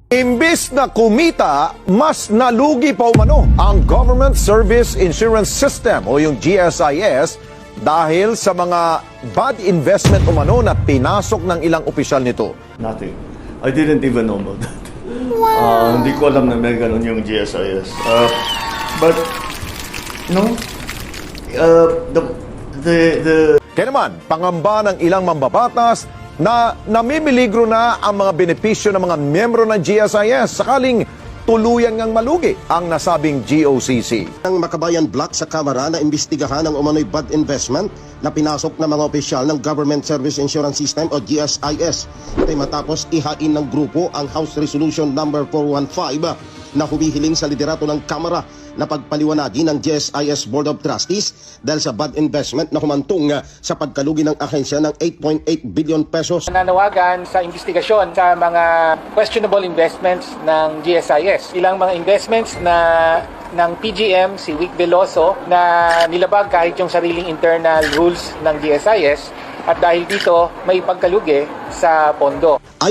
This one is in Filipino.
Imbis na kumita, mas nalugi pa umano ang Government Service Insurance System o yung GSIS dahil sa mga bad investment umano na pinasok ng ilang opisyal nito. Nothing. I didn't even know about that. Hindi ko alam na may ganun yung GSIS. But, no, Kaya naman, pangamba ng ilang mambabatas na namimiligro na ang mga benepisyo ng mga miyembro ng GSIS sakaling tuluyan ngang malugi ang nasabing GOCC. Ang Makabayan Block sa Kamara na imbestigahan ang umano'y bad investment na pinasok ng mga opisyal ng Government Service Insurance System o GSIS. Ito'y matapos ihain ng grupo ang House Resolution number 415 na humihiling sa liderato ng Kamara na pagpaliwanagin ng GSIS Board of Trustees dahil sa bad investment na humantong sa pagkalugi ng ahensya ng 8.8 billion pesos. Nanawagan sa investigasyon sa mga questionable investments ng GSIS. Ilang mga investments na ng PGM, si Vic Veloso, na nilabag kahit yung sariling internal rules ng GSIS at dahil dito may pagkalugi sa pondo.